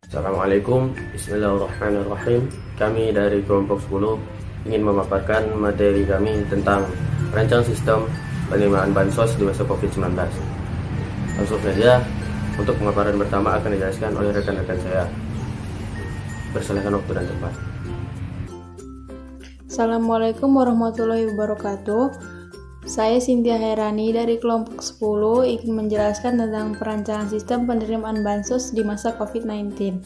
Assalamualaikum, Bismillahirrahmanirrahim. Kami dari kelompok 10 ingin memaparkan materi kami tentang rancang sistem penerimaan bansos di masa COVID-19. Langsung saja, untuk pemaparan pertama akan dijelaskan oleh rekan-rekan saya. Persilakan waktu dan tempat. Assalamualaikum warahmatullahi wabarakatuh. Saya Cynthia Herani dari kelompok 10 ingin menjelaskan tentang perancangan sistem penerimaan bansos di masa COVID-19.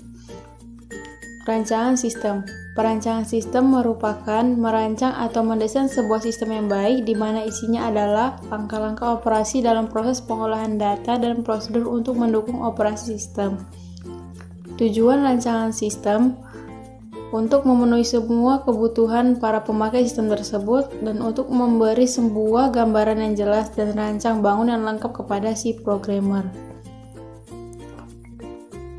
Perancangan sistem merupakan merancang atau mendesain sebuah sistem yang baik di mana isinya adalah langkah-langkah operasi dalam proses pengolahan data dan prosedur untuk mendukung operasi sistem. Tujuan rancangan sistem untuk memenuhi semua kebutuhan para pemakai sistem tersebut dan untuk memberi sebuah gambaran yang jelas dan rancang bangun yang lengkap kepada si programmer.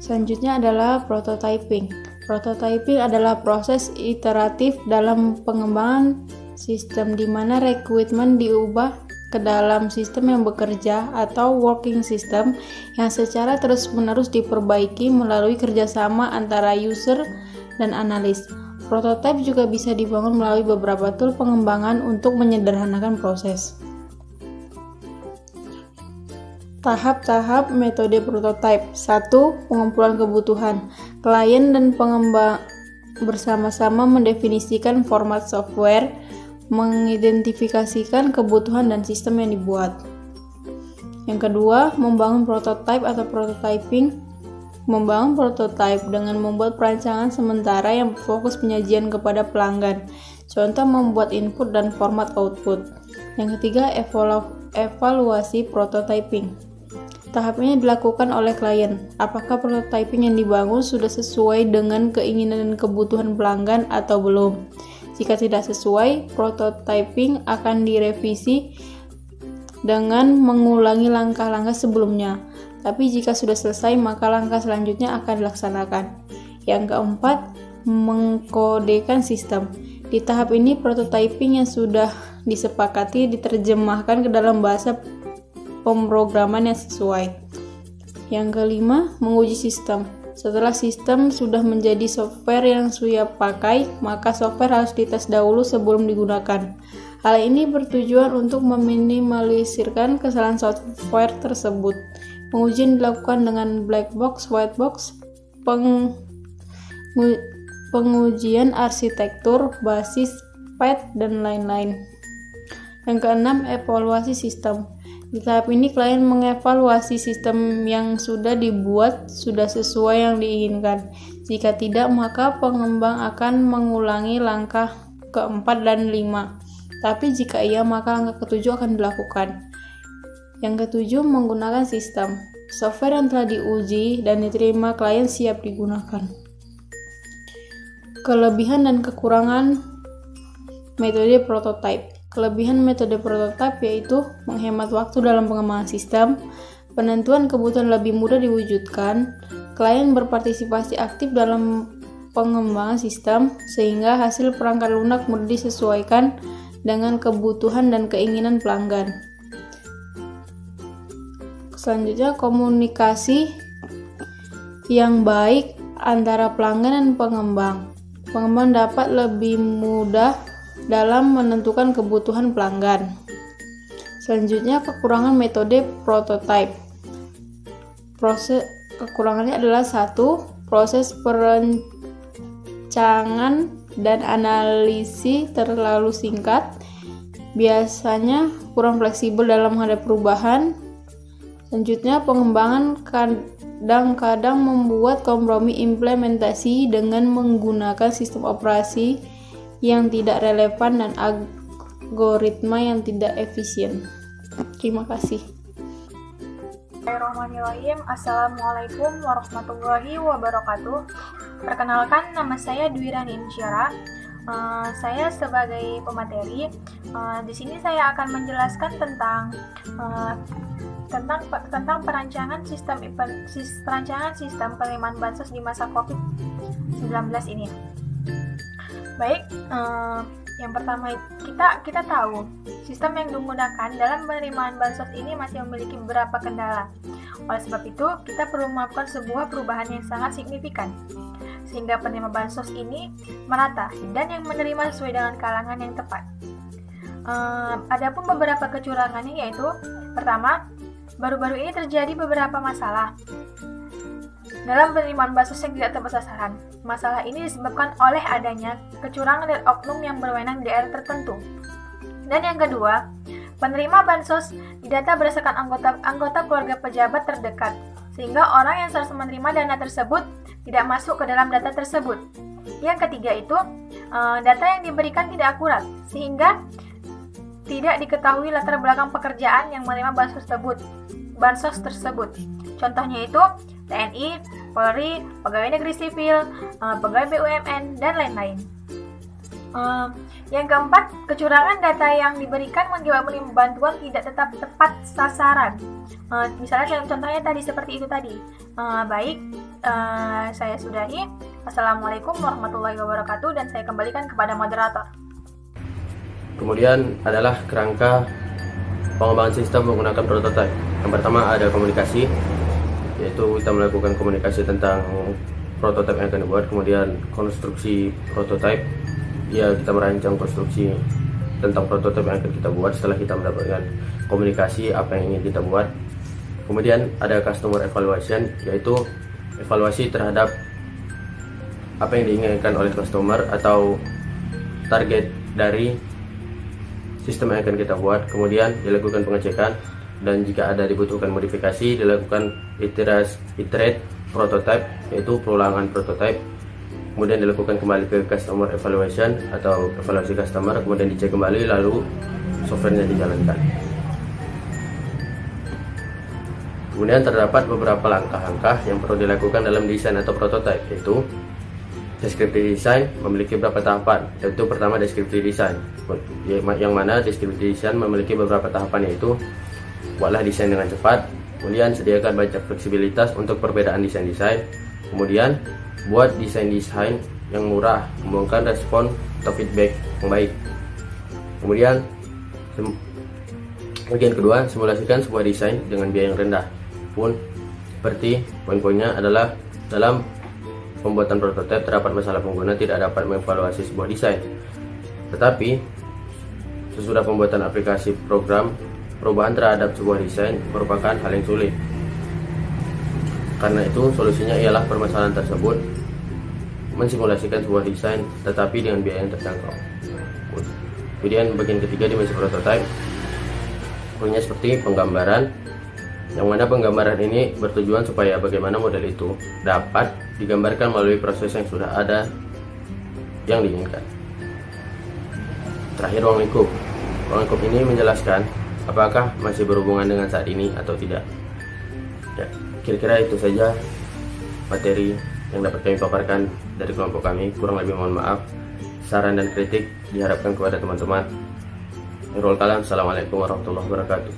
Selanjutnya adalah prototyping. Prototyping adalah proses iteratif dalam pengembangan sistem di mana requirement diubah ke dalam sistem yang bekerja atau working system yang secara terus-menerus diperbaiki melalui kerjasama antara user dan analis. Prototipe juga bisa dibangun melalui beberapa tool pengembangan untuk menyederhanakan proses. Tahap-tahap metode prototipe. 1. Pengumpulan kebutuhan. Klien dan pengembang bersama-sama mendefinisikan format software, mengidentifikasikan kebutuhan dan sistem yang dibuat. Yang kedua, membangun prototipe atau prototyping. Membangun prototipe dengan membuat perancangan sementara yang fokus penyajian kepada pelanggan. Contoh membuat input dan format output. Yang ketiga, evaluasi prototyping. Tahap ini dilakukan oleh klien. Apakah prototyping yang dibangun sudah sesuai dengan keinginan dan kebutuhan pelanggan atau belum? Jika tidak sesuai, prototyping akan direvisi dengan mengulangi langkah-langkah sebelumnya. Tapi jika sudah selesai, maka langkah selanjutnya akan dilaksanakan. Yang keempat, mengkodekan sistem. Di tahap ini, prototyping yang sudah disepakati diterjemahkan ke dalam bahasa pemrograman yang sesuai. Yang kelima, menguji sistem. Setelah sistem sudah menjadi software yang siap pakai, maka software harus dites dahulu sebelum digunakan. Hal ini bertujuan untuk meminimalisirkan kesalahan software tersebut. Pengujian dilakukan dengan black box, white box, pengujian arsitektur, basis, path, dan lain-lain. Yang keenam, evaluasi sistem. Di tahap ini, klien mengevaluasi sistem yang sudah dibuat sudah sesuai yang diinginkan. Jika tidak, maka pengembang akan mengulangi langkah keempat dan 5. Tapi jika iya, maka langkah ketujuh akan dilakukan. Yang ketujuh, menggunakan sistem. Software yang telah diuji dan diterima klien siap digunakan. Kelebihan dan kekurangan metode prototype. Kelebihan metode prototype yaitu menghemat waktu dalam pengembangan sistem, penentuan kebutuhan lebih mudah diwujudkan, klien berpartisipasi aktif dalam pengembangan sistem, sehingga hasil perangkat lunak mudah disesuaikan dengan kebutuhan dan keinginan pelanggan. Selanjutnya, komunikasi yang baik antara pelanggan dan pengembang. Pengembang dapat lebih mudah dalam menentukan kebutuhan pelanggan. Selanjutnya, kekurangan metode prototype. Kekurangannya adalah 1. Proses perencanaan dan analisis terlalu singkat. Biasanya kurang fleksibel dalam menghadapi perubahan. Selanjutnya, pengembangan kadang-kadang membuat kompromi implementasi dengan menggunakan sistem operasi yang tidak relevan dan algoritma yang tidak efisien. Terima kasih. Bismillahirrahmanirrahim. Assalamualaikum warahmatullahi wabarakatuh. Perkenalkan, nama saya Dwi Rani Insyara. Saya sebagai pemateri. Di sini saya akan menjelaskan tentang perancangan sistem penerimaan bansos di masa COVID-19 ini. Baik, Yang pertama, kita tahu sistem yang digunakan dalam penerimaan bansos ini masih memiliki beberapa kendala. Oleh sebab itu, kita perlu melakukan sebuah perubahan yang sangat signifikan sehingga penerima bansos ini merata dan yang menerima sesuai dengan kalangan yang tepat. Adapun beberapa kecurangannya yaitu, pertama, baru-baru ini terjadi beberapa masalah dalam penerimaan bansos yang tidak tepat sasaran. Masalah ini disebabkan oleh adanya kecurangan dari oknum yang berwenang di daerah tertentu. Dan yang kedua, penerima bansos didata berdasarkan anggota keluarga pejabat terdekat, sehingga orang yang seharusnya menerima dana tersebut tidak masuk ke dalam data tersebut. Yang ketiga itu, data yang diberikan tidak akurat, sehingga tidak diketahui latar belakang pekerjaan yang menerima bansos tersebut. Contohnya itu TNI, Polri, pegawai negeri sipil, pegawai BUMN, dan lain-lain. Yang keempat, kecurangan data yang diberikan mengakibatkan bantuan tidak tetap tepat sasaran. Misalnya contohnya tadi seperti itu tadi. Saya sudahi. Assalamualaikum warahmatullahi wabarakatuh, dan saya kembalikan kepada moderator. Kemudian adalah kerangka pengembangan sistem menggunakan prototipe. Yang pertama ada komunikasi, yaitu kita melakukan komunikasi tentang prototipe yang akan dibuat. Kemudian konstruksi prototipe, ya kita merancang konstruksi tentang prototipe yang akan kita buat setelah kita mendapatkan komunikasi apa yang ingin kita buat. Kemudian ada customer evaluation, yaitu evaluasi terhadap apa yang diinginkan oleh customer atau target dari sistem yang akan kita buat. Kemudian dilakukan pengecekan, dan jika ada dibutuhkan modifikasi dilakukan iterate prototype, yaitu perulangan prototype. Kemudian dilakukan kembali ke customer evaluation atau evaluasi customer, kemudian dicek kembali, lalu softwarenya dijalankan. Kemudian terdapat beberapa langkah-langkah yang perlu dilakukan dalam desain atau prototype, yaitu deskripsi desain memiliki beberapa tahapan. Yaitu pertama deskripsi desain, yang mana deskripsi desain memiliki beberapa tahapan, yaitu buatlah desain dengan cepat, kemudian sediakan banyak fleksibilitas untuk perbedaan desain-desain, kemudian buat desain yang murah, kembangkan respon atau feedback yang baik. Kemudian bagian kedua, simulasikan sebuah desain dengan biaya yang rendah. Pun seperti poin-poinnya adalah dalam pembuatan prototipe terdapat masalah pengguna tidak dapat mengevaluasi sebuah desain. Tetapi sesudah pembuatan aplikasi program, perubahan terhadap sebuah desain merupakan hal yang sulit. Karena itu solusinya ialah permasalahan tersebut mensimulasikan sebuah desain tetapi dengan biaya yang terjangkau. Kemudian bagian ketiga, dimensi prototipe, punya seperti penggambaran, yang mana penggambaran ini bertujuan supaya bagaimana model itu dapat digambarkan melalui proses yang sudah ada yang diinginkan. Terakhir, ruang lingkup. Ruang lingkup ini menjelaskan apakah masih berhubungan dengan saat ini atau tidak. Ya, kira-kira itu saja materi yang dapat kami paparkan dari kelompok kami. Kurang lebih mohon maaf. Saran dan kritik diharapkan kepada teman-teman. Nurul Kalam. Assalamualaikum warahmatullahi wabarakatuh.